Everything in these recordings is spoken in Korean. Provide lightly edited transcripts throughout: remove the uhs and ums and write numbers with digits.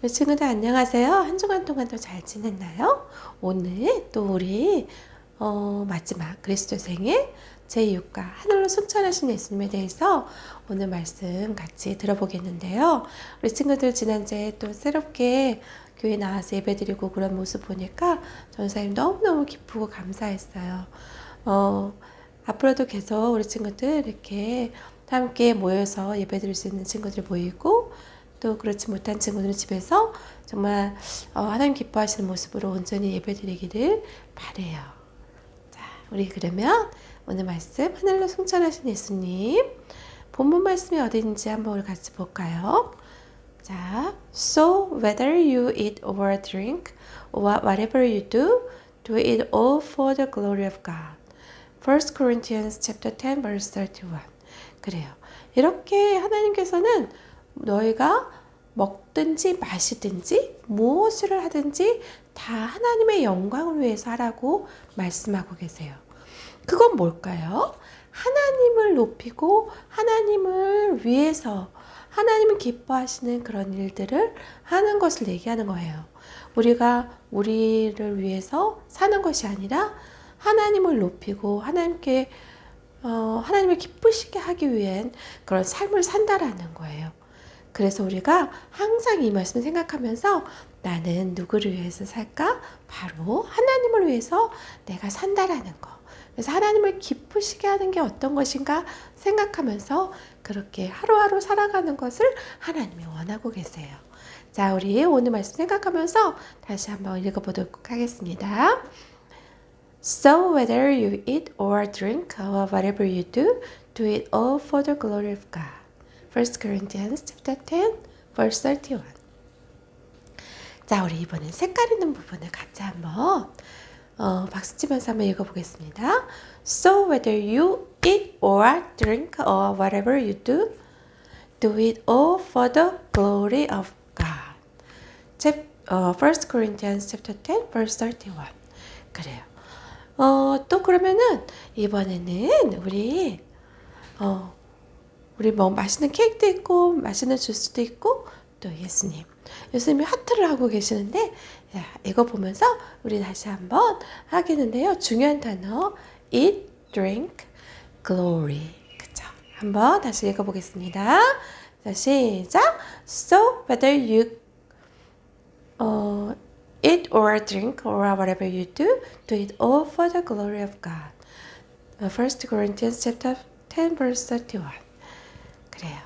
우리 친구들 안녕하세요. 한 주간 동안 또 잘 지냈나요? 오늘 또 우리 마지막 그리스도 생애 제6과 하늘로 승천하신 예수님에 대해서 오늘 말씀 같이 들어보겠는데요. 우리 친구들 지난주에 또 새롭게 교회 나와서 예배드리고 그런 모습 보니까 전사님 너무너무 기쁘고 감사했어요. 앞으로도 계속 우리 친구들 이렇게 함께 모여서 예배드릴 수 있는 친구들 모이고 또 그렇지 못한 친구들은 집에서 정말 하나님 기뻐하시는 모습으로 온전히 예배드리기를 바래요. 자, 우리 그러면 오늘 말씀 하늘로 승천하신 예수님 본문 말씀이 어디인지 한번 우리 같이 볼까요? 자, so whether you eat or drink or whatever you do it all for the glory of God. 1 Corinthians chapter 10 verse 31. 그래요. 이렇게 하나님께서는 너희가 먹든지 마시든지 무엇을 하든지 다 하나님의 영광을 위해서 하라고 말씀하고 계세요. 그건 뭘까요? 하나님을 높이고 하나님을 위해서 하나님을 기뻐하시는 그런 일들을 하는 것을 얘기하는 거예요. 우리가 우리를 위해서 사는 것이 아니라 하나님을 높이고 하나님을 기쁘시게 하기 위한 그런 삶을 산다라는 거예요. 그래서 우리가 항상 이 말씀을 생각하면서 나는 누구를 위해서 살까? 바로 하나님을 위해서 내가 산다라는 거. 그래서 하나님을 기쁘시게 하는 게 어떤 것인가 생각하면서 그렇게 하루하루 살아가는 것을 하나님이 원하고 계세요. 자, 우리 오늘 말씀 생각하면서 다시 한번 읽어보도록 하겠습니다. So whether you eat or drink or whatever you do it all for the glory of God. 1 Corinthians chapter 10 verse 31. 자, 우리 이번엔 색깔 있는 부분을 같이 한번 박수치면서 한번 읽어보겠습니다. So whether you eat or drink or whatever you do it all for the glory of God. 1 Corinthians chapter 10 verse 31. 그래요. 또 그러면은 이번에는 우리 뭐 맛있는 케이크도 있고 맛있는 주스도 있고 또 예수님이 하트를 하고 계시는데 이거 보면서 우리 다시 한번 하겠는데요. 중요한 단어 eat, drink, glory. 그쵸? 한번 다시 읽어보겠습니다. 자, 시작. So whether you eat or drink or whatever you do it all for the glory of God. 1 Corinthians chapter 10 verse 31. 그래요.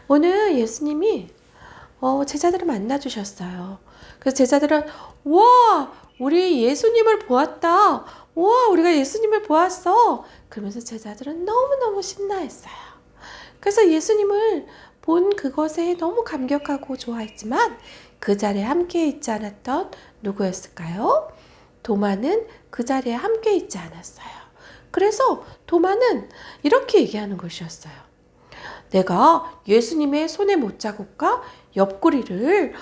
오늘 예수님이 제자들을 만나주셨어요. 그래서 제자들은 와, 우리 예수님을 보았다. 와, 우리가 예수님을 보았어. 그러면서 제자들은 너무너무 신나했어요. 그래서 예수님을 본 그것에 너무 감격하고 좋아했지만 그 자리에 함께 있지 않았던 누구였을까요? 도마는 그 자리에 함께 있지 않았어요. 그래서 도마는 이렇게 얘기하는 것이었어요. 내가 예수님의 손의 못자국과 옆구리를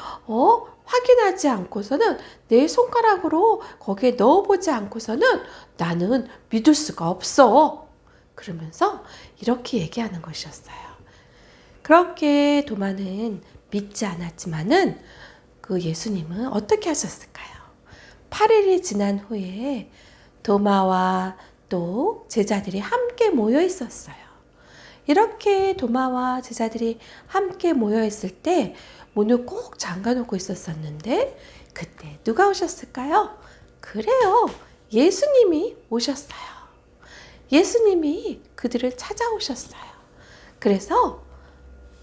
확인하지 않고서는 내 손가락으로 거기에 넣어보지 않고서는 나는 믿을 수가 없어. 그러면서 이렇게 얘기하는 것이었어요. 그렇게 도마는 믿지 않았지만은 그 예수님은 어떻게 하셨을까요? 8일이 지난 후에 도마와 또 제자들이 함께 모여 있었어요. 이렇게 도마와 제자들이 함께 모여 있을 때 문을 꼭 잠가 놓고 있었었는데 그때 누가 오셨을까요? 그래요. 예수님이 오셨어요. 예수님이 그들을 찾아오셨어요. 그래서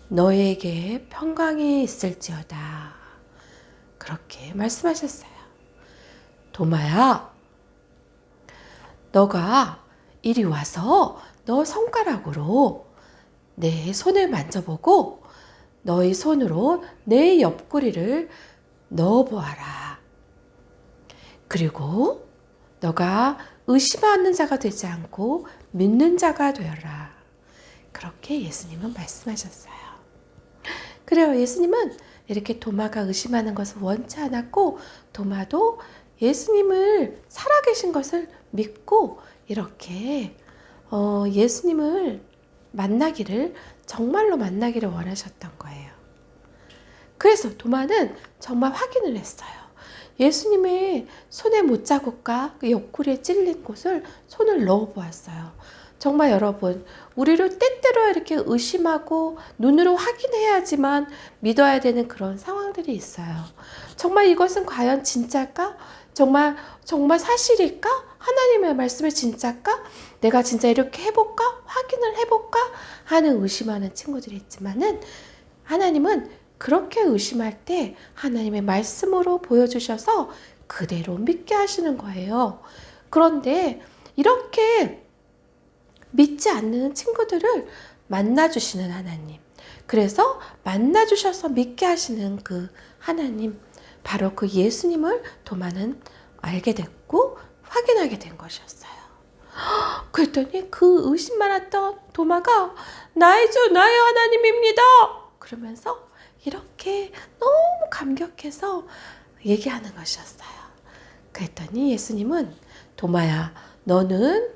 너에게 평강이 있을지어다. 그렇게 말씀하셨어요. 도마야, 너가 이리 와서 너 손가락으로 내 손을 만져보고 너의 손으로 내 옆구리를 넣어보아라. 그리고 너가 의심하는 자가 되지 않고 믿는 자가 되어라. 그렇게 예수님은 말씀하셨어요. 그래요. 예수님은 이렇게 도마가 의심하는 것을 원치 않았고 도마도 예수님을 살아계신 것을 믿고 이렇게 예수님을 정말로 만나기를 원하셨던 거예요. 그래서 도마는 정말 확인을 했어요. 예수님의 손에 못자국과 그 옆구리에 찔린 곳을 손을 넣어 보았어요. 정말 여러분, 우리를 때때로 이렇게 의심하고 눈으로 확인해야지만 믿어야 되는 그런 상황들이 있어요. 정말 이것은 과연 진짜일까? 정말 사실일까? 하나님의 말씀이 진짜일까? 내가 진짜 이렇게 해볼까? 확인을 해볼까? 하는 의심하는 친구들이 있지만은 하나님은 그렇게 의심할 때 하나님의 말씀으로 보여주셔서 그대로 믿게 하시는 거예요. 그런데 이렇게 믿지 않는 친구들을 만나주시는 하나님. 그래서 만나주셔서 믿게 하시는 그 하나님, 바로 그 예수님을 도마는 알게 됐고 확인하게 된 것이었어요. 그랬더니 그 의심 많았던 도마가 나의 주, 나의 하나님입니다. 그러면서 이렇게 너무 감격해서 얘기하는 것이었어요. 그랬더니 예수님은 도마야, 너는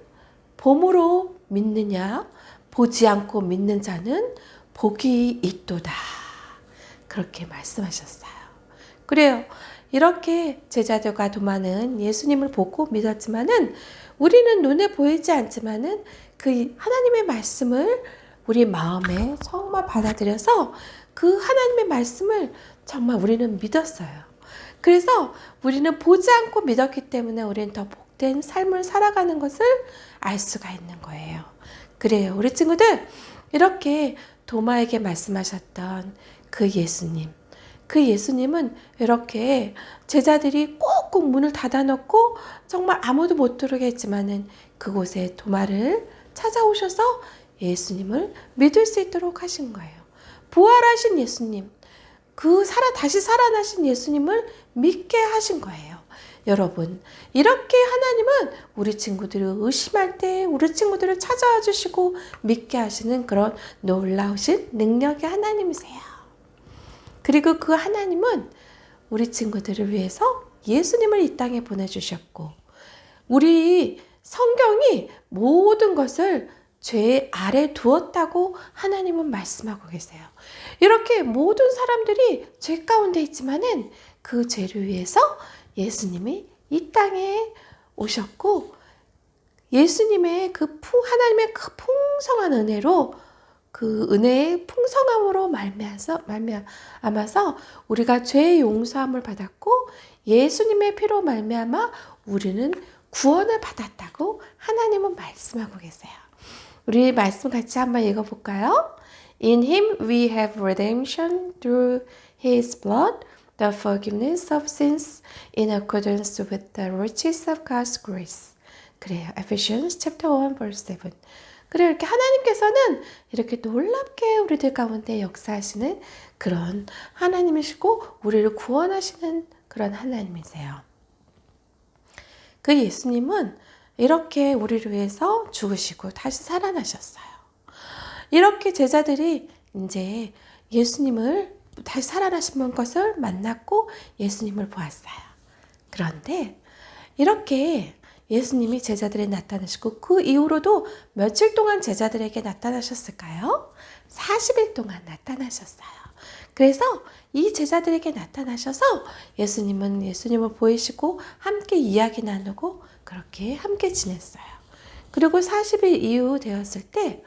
봄으로 믿느냐? 보지 않고 믿는 자는 복이 있도다. 그렇게 말씀하셨어요. 그래요. 이렇게 제자들과 도마는 예수님을 보고 믿었지만은 우리는 눈에 보이지 않지만은 그 하나님의 말씀을 우리 마음에 정말 받아들여서 그 하나님의 말씀을 정말 우리는 믿었어요. 그래서 우리는 보지 않고 믿었기 때문에 우리는 더 복된 삶을 살아가는 것을 알 수가 있는 거예요. 그래요. 우리 친구들, 이렇게 도마에게 말씀하셨던 그 예수님, 그 예수님은 이렇게 제자들이 꼭꼭 문을 닫아놓고 정말 아무도 못 들어오게 했지만은 그곳에 도마를 찾아오셔서 예수님을 믿을 수 있도록 하신 거예요. 부활하신 예수님, 다시 살아나신 예수님을 믿게 하신 거예요. 여러분, 이렇게 하나님은 우리 친구들을 의심할 때 우리 친구들을 찾아와 주시고 믿게 하시는 그런 놀라우신 능력의 하나님이세요. 그리고 그 하나님은 우리 친구들을 위해서 예수님을 이 땅에 보내주셨고, 우리 성경이 모든 것을 죄 아래 두었다고 하나님은 말씀하고 계세요. 이렇게 모든 사람들이 죄 가운데 있지만은 그 죄를 위해서 예수님이 이 땅에 오셨고, 예수님의 하나님의 그 풍성한 은혜로, 그 은혜의 풍성함으로 말미암아서 우리가 죄의 용서함을 받았고 예수님의 피로 말미암아 우리는 구원을 받았다고 하나님은 말씀하고 계세요. 우리 말씀 같이 한번 읽어볼까요? In him we have redemption through his blood, the forgiveness of sins in accordance with the riches of God's grace. 그래요. Ephesians chapter 1 verse 7. 그래, 이렇게 하나님께서는 이렇게 놀랍게 우리들 가운데 역사하시는 그런 하나님이시고 우리를 구원하시는 그런 하나님이세요. 그 예수님은 이렇게 우리를 위해서 죽으시고 다시 살아나셨어요. 이렇게 제자들이 이제 예수님을 다시 살아나신 것을 만났고 예수님을 보았어요. 그런데 이렇게 예수님이 제자들에 나타나시고 그 이후로도 며칠 동안 제자들에게 나타나셨을까요? 40일 동안 나타나셨어요. 그래서 이 제자들에게 나타나셔서 예수님은 예수님을 보이시고 함께 이야기 나누고 그렇게 함께 지냈어요. 그리고 40일 이후 되었을 때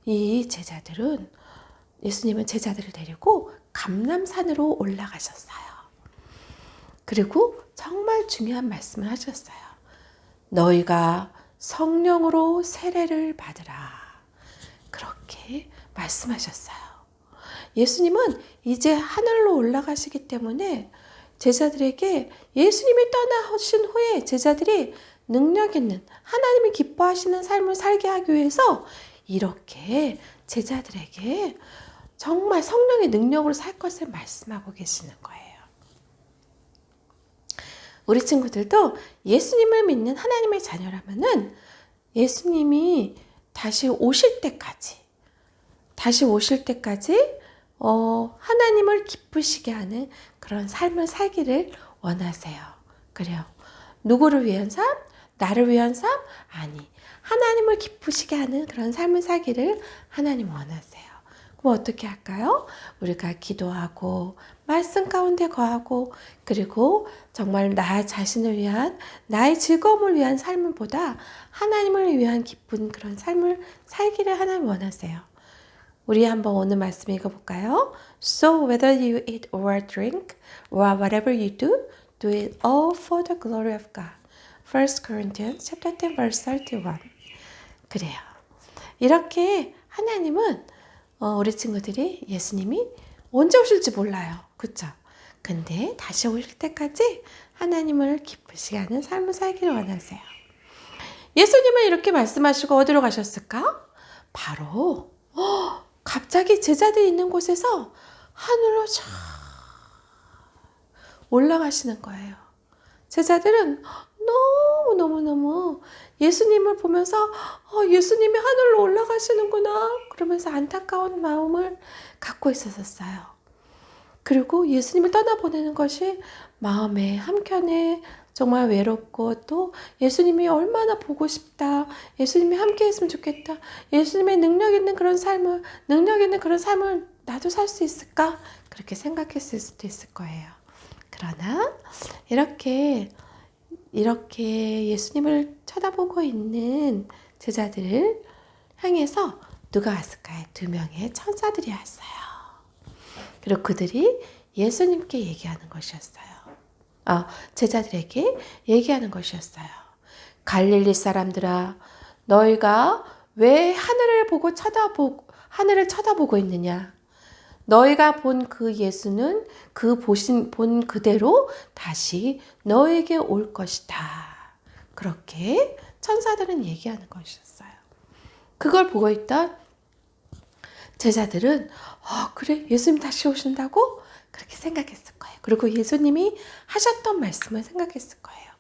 이 제자들은 예수님은 제자들을 데리고 감람산으로 올라가셨어요. 그리고 정말 중요한 말씀을 하셨어요. 너희가 성령으로 세례를 받으라. 그렇게 말씀하셨어요. 예수님은 이제 하늘로 올라가시기 때문에 제자들에게 예수님이 떠나신 후에 제자들이 능력 있는 하나님이 기뻐하시는 삶을 살게 하기 위해서 이렇게 제자들에게 정말 성령의 능력으로 살 것을 말씀하고 계시는 거예요. 우리 친구들도 예수님을 믿는 하나님의 자녀라면은 예수님이 다시 오실 때까지 하나님을 기쁘시게 하는 그런 삶을 살기를 원하세요. 그래요. 누구를 위한 삶? 나를 위한 삶? 아니. 하나님을 기쁘시게 하는 그런 삶을 살기를 하나님 원하세요. 그럼 어떻게 할까요? 우리가 기도하고 말씀 가운데 거하고 그리고 정말 나 자신을 위한 나의 즐거움을 위한 삶보다 하나님을 위한 기쁜 그런 삶을 살기를 하나님 원하세요. 우리 한번 오늘 말씀 읽어볼까요? So whether you eat or drink or whatever you do, do it all for the glory of God. 1 Corinthians chapter 10 verse 31. 그래요. 이렇게 하나님은 우리 친구들이 예수님이 언제 오실지 몰라요. 그쵸? 근데 다시 오실 때까지 하나님을 기쁘시게 하는 삶을 살기를 원하세요. 예수님은 이렇게 말씀하시고 어디로 가셨을까? 바로 갑자기 제자들이 있는 곳에서 하늘로 쫙 올라가시는 거예요. 제자들은 너무너무 예수님을 보면서 예수님이 하늘로 올라가시는구나 그러면서 안타까운 마음을 갖고 있었어요. 그리고 예수님을 떠나보내는 것이 마음에 한켠에 정말 외롭고 또 예수님이 얼마나 보고 싶다. 예수님이 함께 했으면 좋겠다. 예수님의 능력 있는 그런 삶을 나도 살 수 있을까? 그렇게 생각했을 수도 있을 거예요. 그러나 이렇게 예수님을 쳐다보고 있는 제자들을 향해서 누가 왔을까요? 2명의 천사들이 왔어요. 그리고 그들이 예수님께 얘기하는 것이었어요. 제자들에게 얘기하는 것이었어요. 갈릴리 사람들아, 너희가 왜 하늘을 쳐다보고 있느냐? 너희가 본 그 예수는 본 그대로 다시 너에게 올 것이다. 그렇게 천사들은 얘기하는 것이었어요. 그걸 보고 있던 제자들은 그래? 예수님 다시 오신다고? 그렇게 생각했을 거예요. 그리고 예수님이 하셨던 말씀을 생각했을 거예요.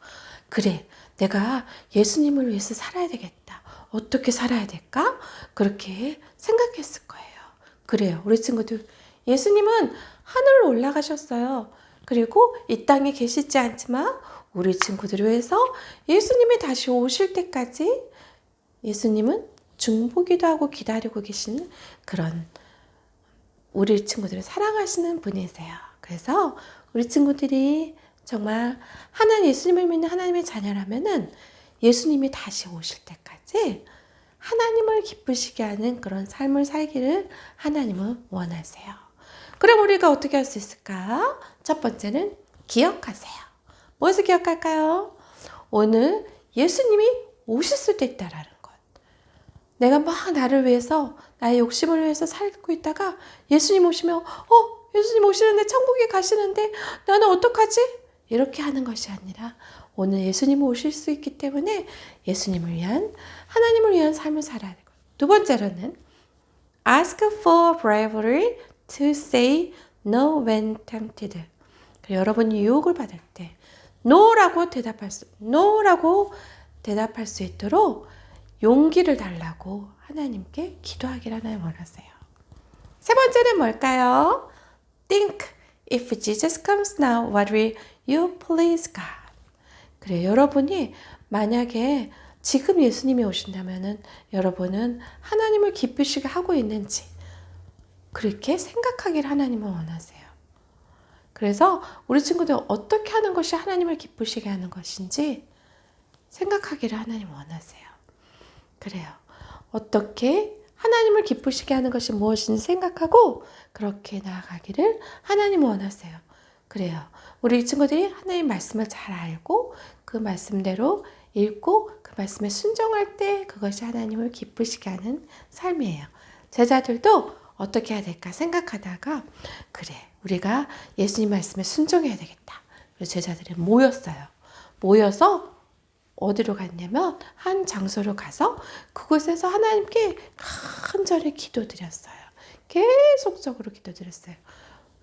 그래, 내가 예수님을 위해서 살아야 되겠다. 어떻게 살아야 될까? 그렇게 생각했을 거예요. 그래요. 우리 친구들, 예수님은 하늘로 올라가셨어요. 그리고 이 땅에 계시지 않지만 우리 친구들을 위해서 예수님이 다시 오실 때까지 예수님은 중보기도 하고 기다리고 계시는 그런 우리 친구들을 사랑하시는 분이세요. 그래서 우리 친구들이 정말 예수님을 믿는 하나님의 자녀라면은 예수님이 다시 오실 때까지 하나님을 기쁘시게 하는 그런 삶을 살기를 하나님은 원하세요. 그럼 우리가 어떻게 할 수 있을까? 첫 번째는 기억하세요. 무엇을 기억할까요? 오늘 예수님이 오실 수도 있다라는 것. 내가 막 나를 위해서 나의 욕심을 위해서 살고 있다가 예수님 오시면 예수님 오시는데 천국에 가시는데 나는 어떡하지? 이렇게 하는 것이 아니라 오늘 예수님 오실 수 있기 때문에 하나님을 위한 삶을 살아야 되고. 두 번째로는 ask for bravery to say no when tempted. 여러분이 유혹을 받을 때 no라고 대답할 수 있도록 용기를 달라고 하나님께 기도하기를 하나님 원하세요. 세 번째는 뭘까요? Think, if Jesus comes now, what will you please God? 그래, 여러분이 만약에 지금 예수님이 오신다면은 여러분은 하나님을 기쁘시게 하고 있는지 그렇게 생각하기를 하나님은 원하세요. 그래서 우리 친구들 어떻게 하는 것이 하나님을 기쁘시게 하는 것인지 생각하기를 하나님 원하세요. 그래요. 어떻게 하나님을 기쁘시게 하는 것이 무엇인지 생각하고 그렇게 나아가기를 하나님 원하세요. 그래요. 우리 친구들이 하나님 말씀을 잘 알고 그 말씀대로 읽고 그 말씀에 순종할 때 그것이 하나님을 기쁘시게 하는 삶이에요. 제자들도 어떻게 해야 될까 생각하다가 그래, 우리가 예수님 말씀에 순종해야 되겠다. 그래서 제자들이 모여서 어디로 갔냐면 한 장소로 가서 그곳에서 하나님께 간절히 기도드렸어요. 계속적으로 기도드렸어요.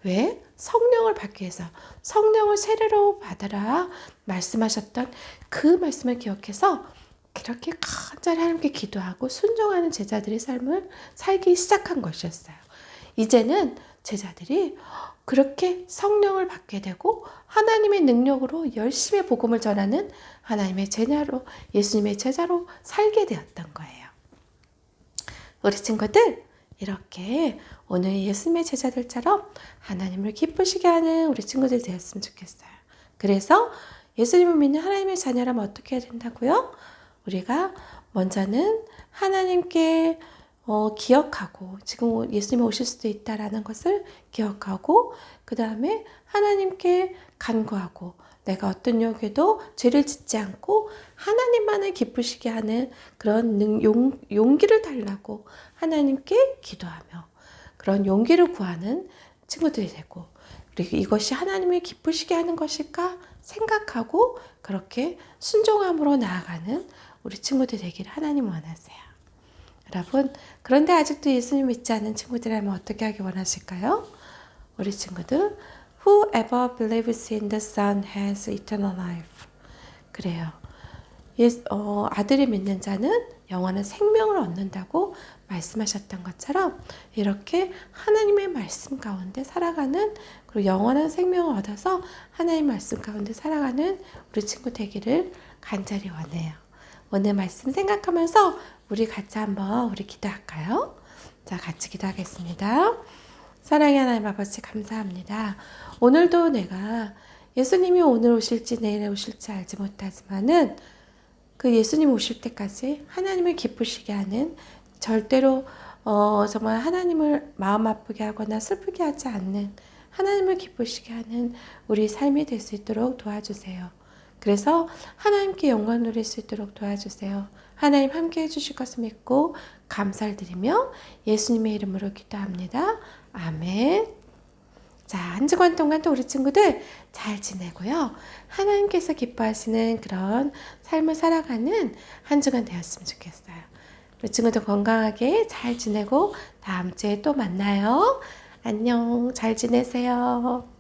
왜? 성령을 받기 위해서. 성령을 세례로 받으라 말씀하셨던 그 말씀을 기억해서 그렇게 간절히 하나님께 기도하고 순종하는 제자들의 삶을 살기 시작한 것이었어요. 이제는 제자들이 그렇게 성령을 받게 되고 하나님의 능력으로 열심히 복음을 전하는 하나님의 제자로, 예수님의 제자로 살게 되었던 거예요. 우리 친구들, 이렇게 오늘 예수님의 제자들처럼 하나님을 기쁘시게 하는 우리 친구들이 되었으면 좋겠어요. 그래서 예수님을 믿는 하나님의 자녀라면 어떻게 해야 된다고요? 우리가 먼저는 하나님께 기억하고 지금 예수님이 오실 수도 있다라는 것을 기억하고 그 다음에 하나님께 간구하고 내가 어떤 욕에도 죄를 짓지 않고 하나님만을 기쁘시게 하는 그런 용기를 달라고 하나님께 기도하며 그런 용기를 구하는 친구들이 되고 그리고 이것이 하나님을 기쁘시게 하는 것일까 생각하고 그렇게 순종함으로 나아가는 우리 친구들 되기를 하나님 원하세요. 여러분, 그런데 아직도 예수님 믿지 않는 친구들이라면 어떻게 하기 원하실까요? 우리 친구들, Whoever believes in the Son has eternal life. 그래요. 아들이 믿는 자는 영원한 생명을 얻는다고 말씀하셨던 것처럼 이렇게 하나님의 말씀 가운데 살아가는 그리고 영원한 생명을 얻어서 하나님의 말씀 가운데 살아가는 우리 친구 되기를 간절히 원해요. 오늘 말씀 생각하면서 우리 같이 한번 우리 기도할까요? 자, 같이 기도하겠습니다. 사랑의 하나님 아버지 감사합니다. 오늘도 내가 예수님이 오늘 오실지 내일 오실지 알지 못하지만은 그 예수님 오실 때까지 하나님을 기쁘시게 하는 절대로 정말 하나님을 마음 아프게 하거나 슬프게 하지 않는 하나님을 기쁘시게 하는 우리 삶이 될 수 있도록 도와주세요. 그래서 하나님께 영광 누릴 수 있도록 도와주세요. 하나님 함께 해주실 것을 믿고 감사를 드리며 예수님의 이름으로 기도합니다. 아멘. 자, 한 주간 동안 또 우리 친구들 잘 지내고요. 하나님께서 기뻐하시는 그런 삶을 살아가는 한 주간 되었으면 좋겠어요. 우리 친구들 건강하게 잘 지내고 다음 주에 또 만나요. 안녕. 잘 지내세요.